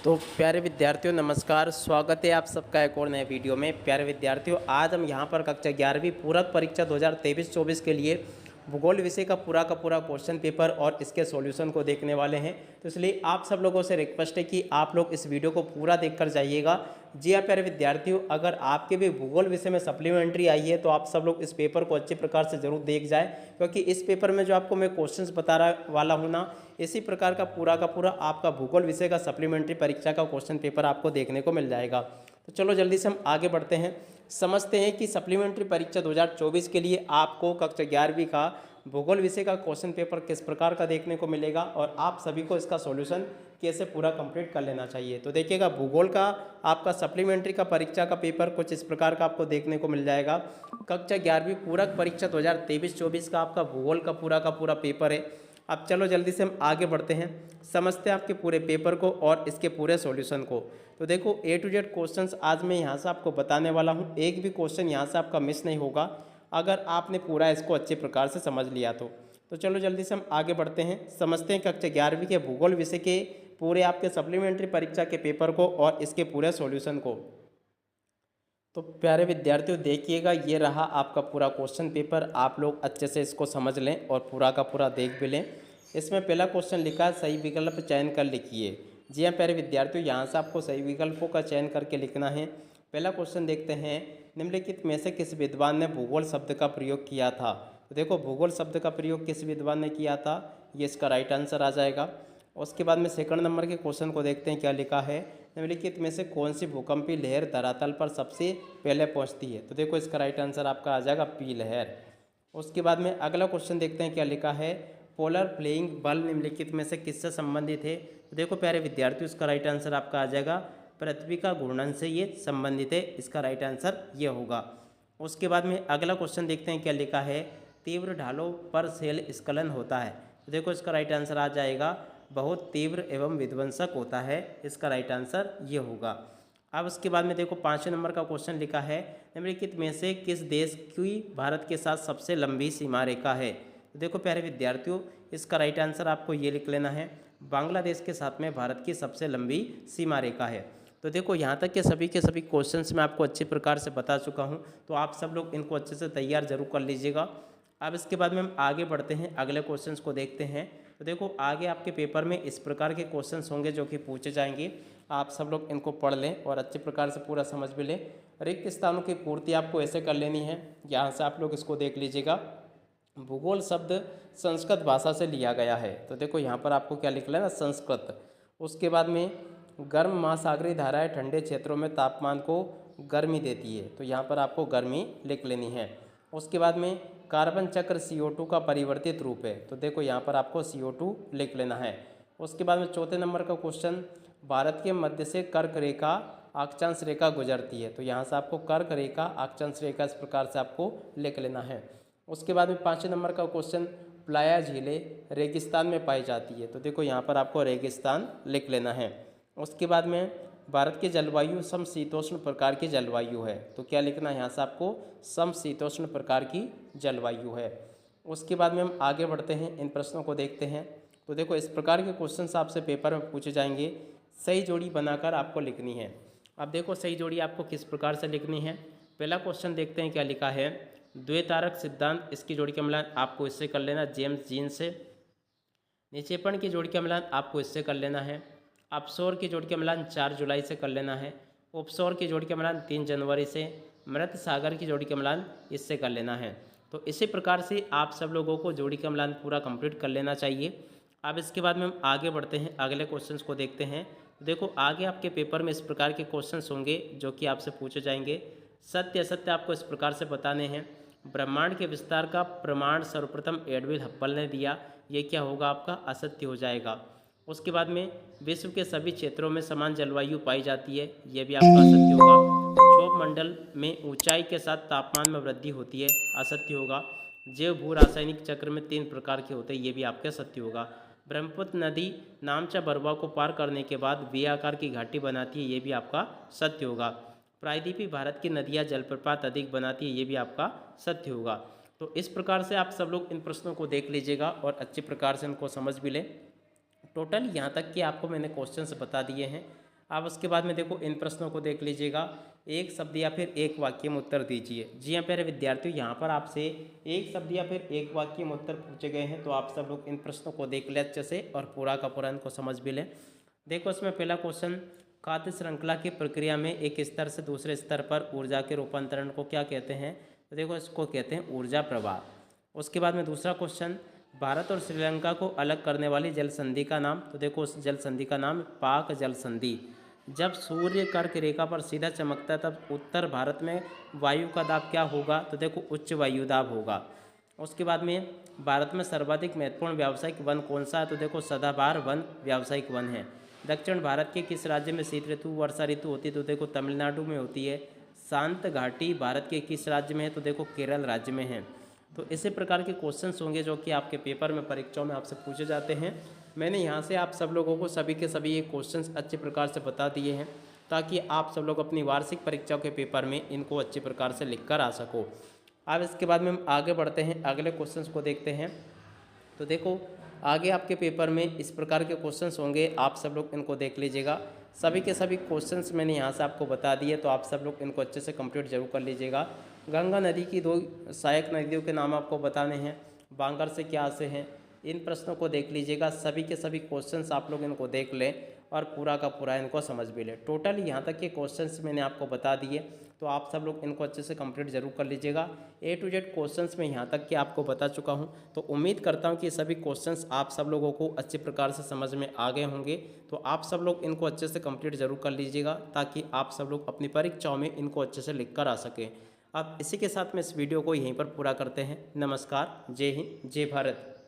तो प्यारे विद्यार्थियों नमस्कार, स्वागत है आप सबका एक और नए वीडियो में। प्यारे विद्यार्थियों, आज हम यहाँ पर कक्षा 11वीं पूरक परीक्षा 2023-24 के लिए भूगोल विषय का पूरा क्वेश्चन पेपर और इसके सॉल्यूशन को देखने वाले हैं। तो इसलिए आप सब लोगों से रिक्वेस्ट है कि आप लोग इस वीडियो को पूरा देखकर जाइएगा। जी हाँ प्यारे विद्यार्थियों, अगर आपके भी भूगोल विषय में सप्लीमेंट्री आई है तो आप सब लोग इस पेपर को अच्छे प्रकार से जरूर देख जाए, क्योंकि इस पेपर में जो आपको मैं क्वेश्चंस बता रहा वाला हूँ ना, इसी प्रकार का पूरा आपका भूगोल विषय का सप्लीमेंट्री परीक्षा का क्वेश्चन पेपर आपको देखने को मिल जाएगा। तो चलो जल्दी से हम आगे बढ़ते हैं, समझते हैं कि सप्लीमेंट्री परीक्षा 2024 के लिए आपको कक्षा 11वीं का भूगोल विषय का क्वेश्चन पेपर किस प्रकार का देखने को मिलेगा और आप सभी को इसका सॉल्यूशन कैसे पूरा कंप्लीट कर लेना चाहिए। तो देखिएगा, भूगोल का आपका सप्लीमेंट्री का परीक्षा का पेपर कुछ इस प्रकार का आपको देखने को मिल जाएगा। कक्षा 11वीं पूरक परीक्षा 2023-24 का आपका भूगोल का पूरा पेपर है। अब चलो जल्दी से हम आगे बढ़ते हैं, समझते हैं आपके पूरे पेपर को और इसके पूरे सॉल्यूशन को। तो देखो, A to Z क्वेश्चंस आज मैं यहाँ से आपको बताने वाला हूँ, एक भी क्वेश्चन यहाँ से आपका मिस नहीं होगा अगर आपने पूरा इसको अच्छे प्रकार से समझ लिया तो चलो जल्दी से हम आगे बढ़ते हैं, समझते हैं कक्षा 11वीं के भूगोल विषय के पूरे आपके सप्लीमेंट्री परीक्षा के पेपर को और इसके पूरे सॉल्यूशन को। तो प्यारे विद्यार्थियों देखिएगा, ये रहा आपका पूरा क्वेश्चन पेपर। आप लोग अच्छे से इसको समझ लें और पूरा का पूरा देख भी लें। इसमें पहला क्वेश्चन लिखा है, सही विकल्प चयन कर लिखिए। जी हाँ प्यारे विद्यार्थियों, यहाँ से आपको सही विकल्पों का चयन करके लिखना है। पहला क्वेश्चन देखते हैं, निम्नलिखित में से किस विद्वान ने भूगोल शब्द का प्रयोग किया था। तो देखो, भूगोल शब्द का प्रयोग किस विद्वान ने किया था, ये इसका राइट आंसर आ जाएगा। उसके बाद में सेकंड नंबर के क्वेश्चन को देखते हैं, क्या लिखा है, निम्नलिखित में से कौन सी भूकंपीय लहर धरातल पर सबसे पहले पहुंचती है। तो देखो, इसका राइट आंसर आपका आ जाएगा पी लहर। उसके बाद में अगला क्वेश्चन देखते हैं, क्या लिखा है, पोलर फ्लेइंग बल निम्नलिखित में से किससे संबंधित है। तो देखो प्यारे विद्यार्थियों, इसका राइट आंसर आपका आ जाएगा पृथ्वी का घूर्णन से ये संबंधित है, इसका राइट आंसर ये होगा। उसके बाद में अगला क्वेश्चन देखते हैं, क्या लिखा है, तीव्र ढालों पर शेल स्खलन होता है। तो देखो, इसका राइट आंसर आ जाएगा बहुत तीव्र एवं विध्वंसक होता है, इसका राइट आंसर ये होगा। अब उसके बाद में देखो, 5वें नंबर का क्वेश्चन लिखा है, निम्नलिखित में से किस देश की भारत के साथ सबसे लंबी सीमा रेखा है। तो देखो प्यारे विद्यार्थियों, इसका राइट आंसर आपको ये लिख लेना है, बांग्लादेश के साथ में भारत की सबसे लंबी सीमा रेखा है। तो देखो, यहाँ तक के सभी क्वेश्चंस मैं आपको अच्छे प्रकार से बता चुका हूँ, तो आप सब लोग इनको अच्छे से तैयार जरूर कर लीजिएगा। अब इसके बाद में हम आगे बढ़ते हैं, अगले क्वेश्चंस को देखते हैं। तो देखो, आगे आपके पेपर में इस प्रकार के क्वेश्चंस होंगे जो कि पूछे जाएंगे, आप सब लोग इनको पढ़ लें और अच्छे प्रकार से पूरा समझ भी लें। रिक्त स्थानों की पूर्ति आपको ऐसे कर लेनी है, यहाँ से आप लोग इसको देख लीजिएगा। भूगोल शब्द संस्कृत भाषा से लिया गया है। तो देखो, यहाँ पर आपको क्या लिख लेना, संस्कृत। उसके बाद में गर्म महासागरीय धाराएं ठंडे क्षेत्रों में तापमान को गर्मी देती है, तो यहाँ पर आपको गर्मी लिख लेनी है। उसके बाद में कार्बन चक्र CO2 का परिवर्तित रूप है, तो देखो यहाँ पर आपको CO2 लिख लेना है। उसके बाद में चौथे नंबर का क्वेश्चन, भारत के मध्य से कर्क रेखा अक्षांश रेखा गुजरती है, तो यहाँ से आपको कर्क रेखा अक्षांश रेखा इस प्रकार से आपको लिख लेना है। उसके बाद में 5वें नंबर का क्वेश्चन, प्लाया झीलें रेगिस्तान में पाई जाती है, तो देखो यहाँ पर आपको रेगिस्तान लिख लेना है। उसके बाद में भारत की जलवायु समशीतोष्ण प्रकार की जलवायु है, तो क्या लिखना है यहाँ से आपको, समशीतोष्ण प्रकार की जलवायु है। उसके बाद में हम आगे बढ़ते हैं, इन प्रश्नों को देखते हैं। तो देखो, इस प्रकार के क्वेश्चंस आपसे पेपर में पूछे जाएंगे, सही जोड़ी बनाकर आपको लिखनी है। अब देखो, सही जोड़ी आपको किस प्रकार से लिखनी है। पहला क्वेश्चन देखते हैं, क्या लिखा है, द्वितारक सिद्धांत, इसकी जोड़ी का मिलान आपको इससे कर लेना, जेम्स जीन से। निक्षेपण की जोड़ी का मिलान आपको इससे कर लेना है। अपसौर की जोड़ी का मिलान 4 जुलाई से कर लेना है। उपसौर की जोड़ी का मिलान 3 जनवरी से। मृत सागर की जोड़ी का मिलान इससे कर लेना है। तो इसी प्रकार से आप सब लोगों को जोड़ी का मिलान पूरा कंप्लीट कर लेना चाहिए। अब इसके बाद में हम आगे बढ़ते हैं, अगले क्वेश्चंस को देखते हैं। देखो, आगे आपके पेपर में इस प्रकार के क्वेश्चंस होंगे जो कि आपसे पूछे जाएंगे। सत्य असत्य आपको इस प्रकार से बताने हैं। ब्रह्मांड के विस्तार का प्रमाण सर्वप्रथम एडविन हब्बल ने दिया, ये क्या होगा, आपका असत्य हो जाएगा। उसके बाद में विश्व के सभी क्षेत्रों में समान जलवायु पाई जाती है, यह भी आपका असत्य होगा। क्षोभ मंडल में ऊंचाई के साथ तापमान में वृद्धि होती है, असत्य होगा। जैव भू रासायनिक चक्र में 3 प्रकार के होते हैं, ये भी आपका सत्य होगा। ब्रह्मपुत्र नदी नामचा बरवा को पार करने के बाद वी आकार की घाटी बनाती है, ये भी आपका सत्य होगा। प्रायद्वीपीय भारत की नदियाँ जलप्रपात अधिक बनाती है, ये भी आपका सत्य होगा। तो इस प्रकार से आप सब लोग इन प्रश्नों को देख लीजिएगा और अच्छे प्रकार से इनको समझ भी लें। टोटल यहाँ तक कि आपको मैंने क्वेश्चंस बता दिए हैं। अब उसके बाद में देखो इन प्रश्नों को देख लीजिएगा, एक शब्द या फिर एक वाक्य में उत्तर दीजिए। जी हाँ प्यारे विद्यार्थियों, यहाँ पर आपसे एक शब्द या फिर एक वाक्य में उत्तर पूछे गए हैं, तो आप सब लोग इन प्रश्नों को देख लें अच्छे से और पूरा का पूरा इनको समझ भी लें। देखो इसमें पहला क्वेश्चन, खाद्य श्रृंखला की प्रक्रिया में एक स्तर से दूसरे स्तर पर ऊर्जा के रूपांतरण को क्या कहते हैं? तो देखो इसको कहते हैं ऊर्जा प्रवाह। उसके बाद में दूसरा क्वेश्चन, भारत और श्रीलंका को अलग करने वाली जल संधि का नाम? तो देखो उस जल संधि का नाम पाक जल संधि। जब सूर्य कर्क रेखा पर सीधा चमकता है तब उत्तर भारत में वायु का दाब क्या होगा? तो देखो उच्च वायु दाब होगा। उसके बाद में भारत में सर्वाधिक महत्वपूर्ण व्यावसायिक वन कौन सा है? तो देखो सदाबहार वन व्यावसायिक वन है। दक्षिण भारत के किस राज्य में शीत ऋतु वर्षा ऋतु होती है? तो देखो तमिलनाडु में होती है। शांत घाटी भारत के किस राज्य में है? तो देखो केरल राज्य में है। तो इसी प्रकार के क्वेश्चंस होंगे जो कि आपके पेपर में परीक्षाओं में आपसे पूछे जाते हैं। मैंने यहाँ से आप सब लोगों को सभी के सभी ये क्वेश्चंस अच्छे प्रकार से बता दिए हैं ताकि आप सब लोग अपनी वार्षिक परीक्षाओं के पेपर में इनको अच्छे प्रकार से लिख कर आ सको। अब इसके बाद में हम आगे बढ़ते हैं, अगले क्वेश्चंस को देखते हैं। तो देखो आगे आपके पेपर में इस प्रकार के क्वेश्चंस होंगे, आप सब लोग इनको देख लीजिएगा। सभी के सभी क्वेश्चंस मैंने यहाँ से आपको बता दिए, तो आप सब लोग इनको अच्छे से कंप्लीट जरूर कर लीजिएगा। गंगा नदी की 2 सहायक नदियों के नाम आपको बताने हैं, बांगर से क्या से हैं, इन प्रश्नों को देख लीजिएगा। सभी के सभी क्वेश्चंस आप लोग इनको देख लें और पूरा का पूरा इनको समझ भी लें। टोटल यहाँ तक के क्वेश्चंस मैंने आपको बता दिए, तो आप सब लोग इनको अच्छे से कंप्लीट जरूर कर लीजिएगा। A to Z क्वेश्चंस में यहाँ तक कि आपको बता चुका हूँ, तो उम्मीद करता हूँ कि सभी क्वेश्चंस आप सब लोगों को अच्छे प्रकार से समझ में आ गए होंगे। तो आप सब लोग इनको अच्छे से कंप्लीट जरूर कर लीजिएगा ताकि आप सब लोग अपनी परीक्षाओं में इनको अच्छे से लिख कर आ सकें। अब इसी के साथ में इस वीडियो को यहीं पर पूरा करते हैं। नमस्कार, जय हिंद, जय भारत।